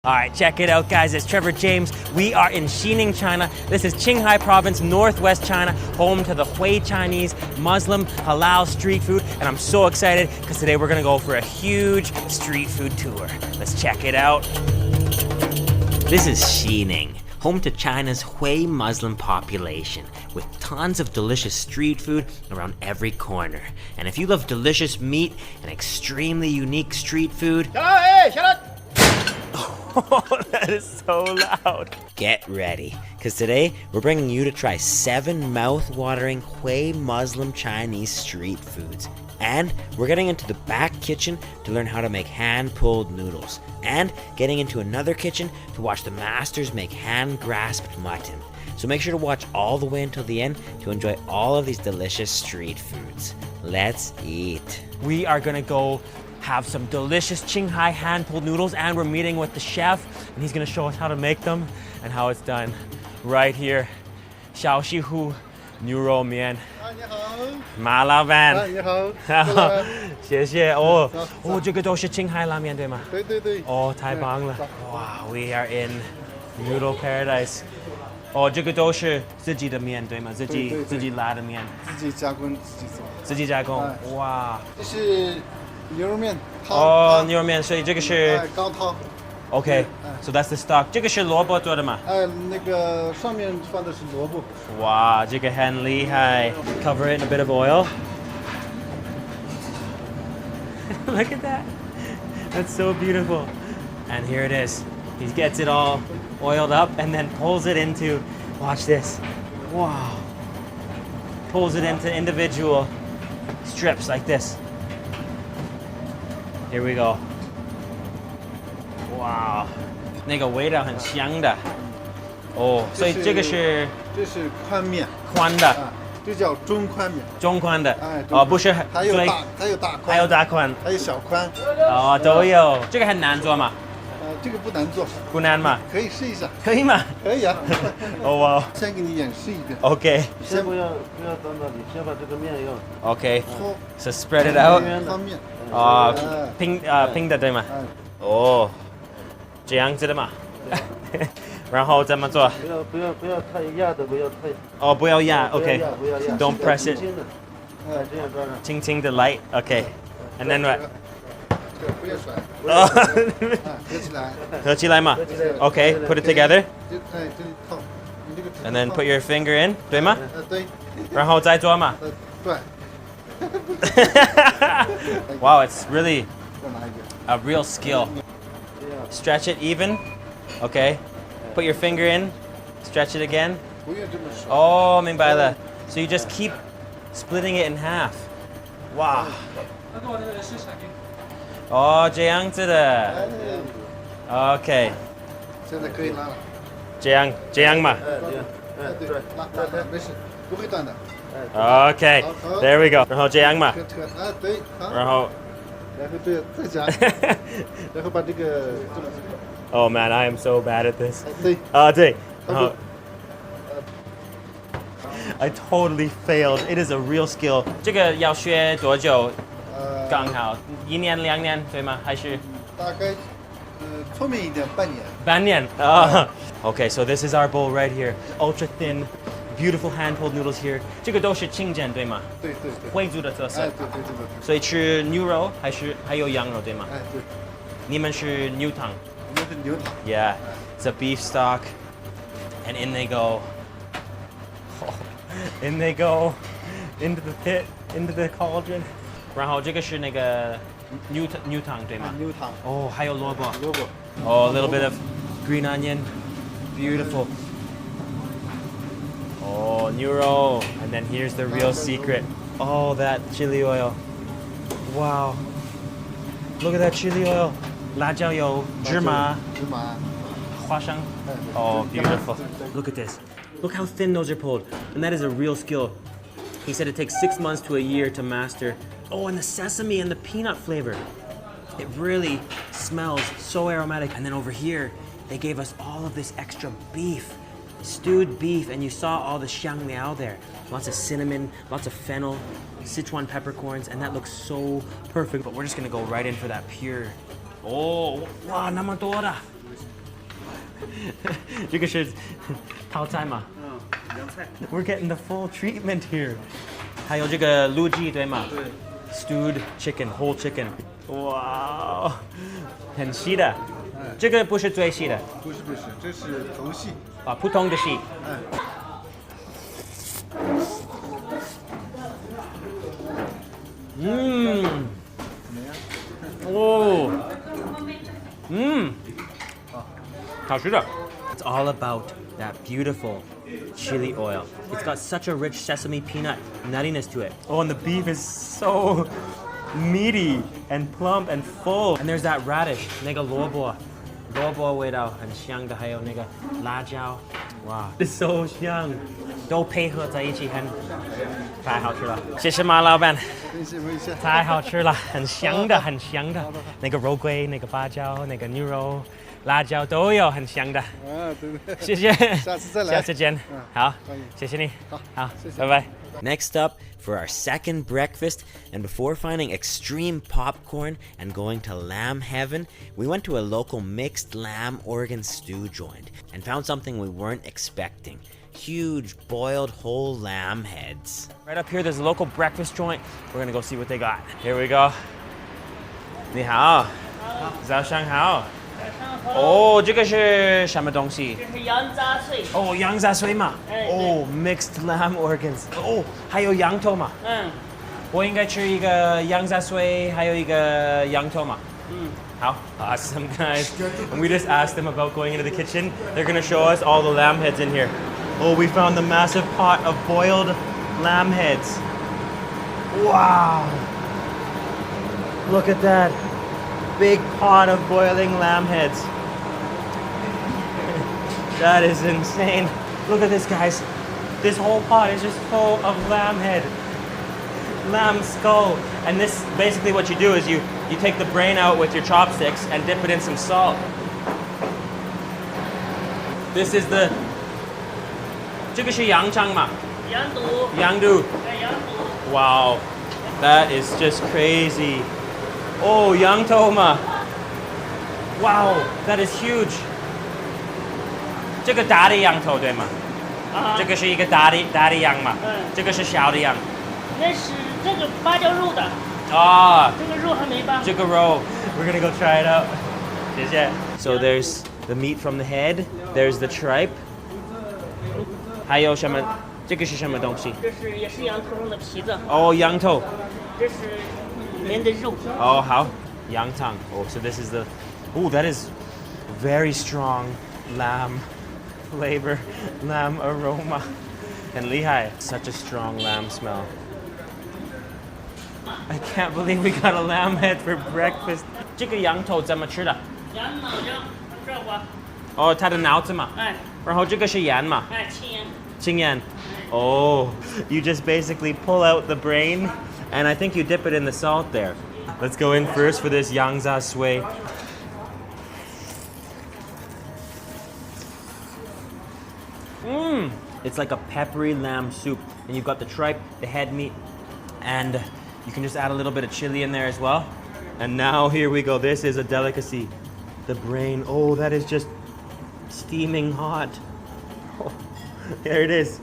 All right, check it out, guys. It's Trevor James. We are in Xining, China. This is Qinghai Province, northwest China, home to the Hui Chinese Muslim halal street food. And I'm so excited because today we're gonna go for a huge street food tour. Let's check it out. This is Xining, home to China's Hui Muslim population, with tons of delicious street food around every corner. And if you love delicious meat and extremely unique street food, oh, that is so loud. Get ready, because today we're bringing you to try 7 mouth-watering Hui Muslim Chinese street foods. And we're getting into the back kitchen to learn how to make hand-pulled noodles. And getting into another kitchen to watch the masters make hand-grasped mutton. So make sure to watch all the way until the end to enjoy all of these delicious street foods. Let's eat. We are gonna go have some delicious Qinghai hand-pulled noodles, and we're meeting with the chef, and he's gonna show us how to make them and how it's done right here. Xiao Xi Hu牛肉面。马老板。你好。谢谢。哦，这个都是Qinghai拉面对吗？对对对。哦，太棒了。哇 ，We are in noodle paradise。哦，这个都是自己的面对吗？自己拉的面。自己加工自己做。自己加工。哇。这是牛肉面汤。哦，牛肉面，所以这个是高汤。Okay, so that's the stock. 这个是萝卜做的吗？那个上面放的是萝卜。哇，这个很厉害。Cover it in a bit of oil. Look at that. That's so beautiful. And here it is. He gets it all oiled up and then pulls it into, watch this. Wow. Pulls it into individual strips like this. Here we go. 哇，那个味道很香的。哦，所以这是宽面，宽的，这叫中宽面。中宽的，哦，不是，还有大宽，还有大宽，还有小宽，哦，都有。这个很难做吗？这个不难做。不难吗？可以试一下。可以吗？可以啊。哦哇。先给你演示一遍。OK。先不要到那里，先把这个面要。OK。So spread it out。方面。啊，拼的对吗？哦。这样子的嘛，然后怎么做？不要太压的，不要太。哦，不要压 ，OK。不要压。Don't press it。这样抓上。轻轻的 light，OK。And then what？ 不要甩。合起来。合起来嘛 ，OK。Put it together。这里套。And then put your finger in， 对吗？对。然后再做嘛。对。Wow, it's really a real skill. Stretch it even. Okay. Put your finger in. Stretch it again. 不用这么甩。哦，明白了。So you just keep splitting it in half. Wow. 哦，这样子的。OK. 现在可以拉了。这样嘛。对，拉，没事，不会断的。OK. There we go. 然后这样嘛。对。然后对，再加。然后把这个。Oh man, I am so bad at this. 对。对。然后。I totally failed. It is a real skill. 这个要学多久？刚好1年2年对吗？还是？大概聪明一点，半年。半年。Okay, so this is our bowl right here. Ultra thin, beautiful hand-pulled noodles here. 这个都是清蒸对吗？对。徽族的特色。对。所以吃牛肉还有羊肉对吗？对。你们是牛汤。我们是牛汤。Yeah, it's a beef stock, and in they go. In they go into the pit, into the cauldron. 然后这个是那个牛汤对吗？牛汤。哦，还有萝卜。萝卜。Oh, a little bit of green onion. Beautiful. Oh, new roll. And then here's the real secret. Oh, that chili oil. Wow. Look at that chili oil. 辣椒油，芝麻，花生。Oh, beautiful. Look at this. Look how thin those are pulled. And that is a real skill. He said it takes 6 months to a year to master. Oh, and the sesame and the peanut flavor. It really smells so aromatic. And then over here, they gave us all of this extra beef, stewed beef, and you saw all the xiangliao there. Lots of cinnamon, lots of fennel, Sichuan peppercorns, and that looks so perfect. But we're just gonna go right in for that pure. Oh, wow, 那么多的.这个是套餐嘛？凉菜。We're getting the full treatment here. 还有这个卤鸡对吗？对。Stewed chicken, whole chicken. 哇，很细的。这个不是最细的。不是，这是头细。啊，普通的细。怎么样？哦，好吃的。It's all about that beautiful chili oil. It's got such a rich sesame peanut nuttiness to it. Oh, and the beef is so meaty and plump and full. And there's that radish, 那个萝卜味道很香的，还有那个辣椒，哇， it's so 香，都配合在一起，太好吃了。谢谢马老板，太好吃了，很香的，那个肉桂，那个八角，那个牛肉。辣椒都有，很香的。对。谢谢，下次再来。下次见。好，谢谢你。好，拜拜。Next up, for our second breakfast, and before finding extreme popcorn and going to lamb heaven, we went to a local mixed lamb organ stew joint and found something we weren't expecting. Huge boiled whole lamb heads. Right up here, there's a local breakfast joint. We're gonna go see what they got. Here we go. 你好，早上好。哦，这个是什么东西？这是羊杂碎。哦，羊杂碎嘛。哦 ，mixed lamb organs。哦，还有羊头嘛。我应该吃一个羊杂碎，还有一个羊头嘛。好 awesome guys. And we just asked them about going into the kitchen. They're gonna show us all the lamb heads in here. Oh, we found the massive pot of boiled lamb heads. Wow. Look at that. Big pot of boiling lamb heads. That is insane. Look at this, guys. This whole pot is just full of lamb head. Lamb skull. And this, basically what you do is you take the brain out with your chopsticks and dip it in some salt. This is the... 这个是羊肠嘛？羊肚。羊肚。羊肚。Wow. That is just crazy. Oh, 羊头嘛 Wow, that is huge. 这个大的羊头对吗？这个是一个大的羊嘛？这个是小的羊。那是这个八角肉的。这个肉还没扒。这个肉 We're gonna go try it out. 谢谢。So there's the meat from the head. There's the tripe. 还有什么？这个是什么东西？这是也是羊头上的皮子。哦，羊头。这是里面的肉。哦，好，羊汤。Oh, so this is the. Oh, that is very strong lamb flavor, lamb aroma. 很厉害 such a strong lamb smell. I can't believe we got a lamb head for breakfast. 这个羊头怎么吃的？羊脑浆，这我。哦，它的脑子嘛。然后这个是盐嘛。青盐。青盐。Oh, you just basically pull out the brain, and I think you dip it in the salt there. Let's go in first for this yangza sui. It's like a peppery lamb soup, and you've got the tripe, the head meat, and you can just add a little bit of chili in there as well. And now here we go. This is a delicacy. The brain. Oh, that is just steaming hot. Oh, there it is.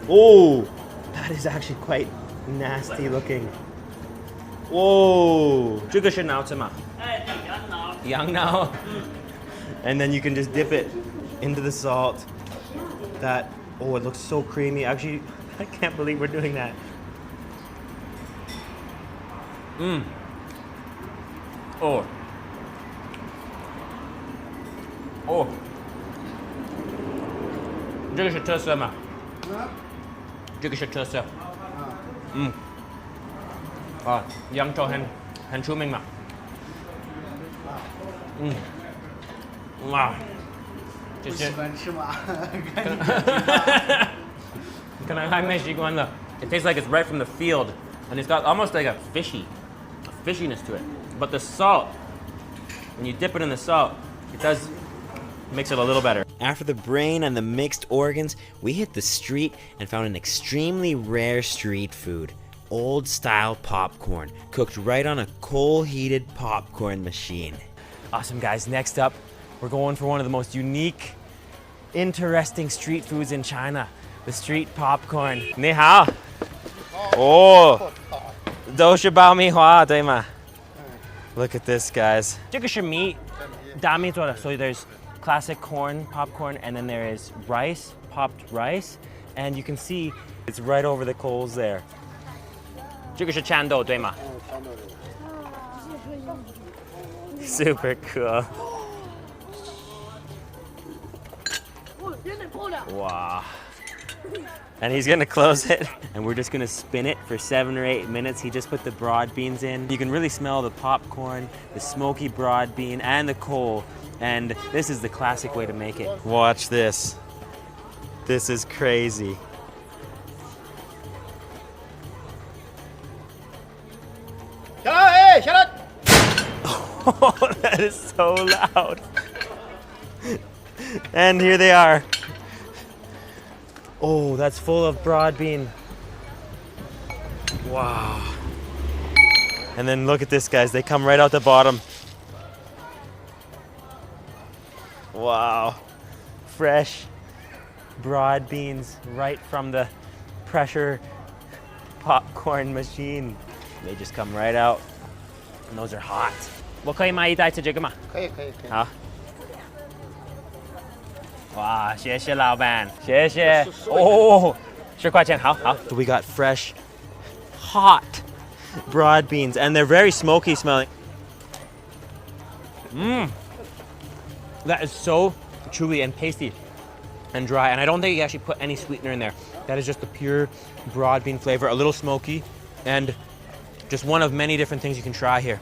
Oh, that is actually quite nasty looking. Whoa, 这个是脑子吗？羊脑。And then you can just dip it into the salt. That, oh, it looks so creamy. Actually, I can't believe we're doing that. Oh. Oh. 这个是特色吗？这个是特色。羊头很出名嘛。哇。不喜欢吃吗？可能还没习惯了。It tastes like it's right from the field, and it's got almost like a fishiness to it. But the salt, when you dip it in the salt, it does makes it a little better. After the brain and the mixed organs, we hit the street and found an extremely rare street food. Old-style popcorn, cooked right on a coal-heated popcorn machine. Awesome, guys. Next up, we're We're going for one of the most unique, interesting street foods in China. The street popcorn. 你好。哦，都是爆米花，对吗？ Look at this, guys. 这个是米，大米做的，所以 there's classic corn, popcorn, and then there is rice, popped rice, and you can see it's right over the coals there. 这个是豇豆，对吗？ Super cool. Wow. And he's gonna close it, and we're just gonna spin it for 7 or 8 minutes. He just put the broad beans in. You can really smell the popcorn, the smoky broad bean, and the coal. And this is the classic way to make it. Watch this. This is crazy. Oh, that is so loud. And here they are. Oh, that's full of broad bean. Wow. And then look at this, guys. They come right out the bottom. Wow. Fresh broad beans right from the pressure popcorn machine. They just come right out. And those are hot. 我可以买一袋吃这个吗？可以。好。哇，谢谢老板，谢谢。哦，10块钱，好好。So we got fresh, hot broad beans, and they're very smoky smelling. That is so chewy and pasty and dry, and I don't think you actually put any sweetener in there. That is just the pure broad bean flavor, a little smoky, and just one of many different things you can try here.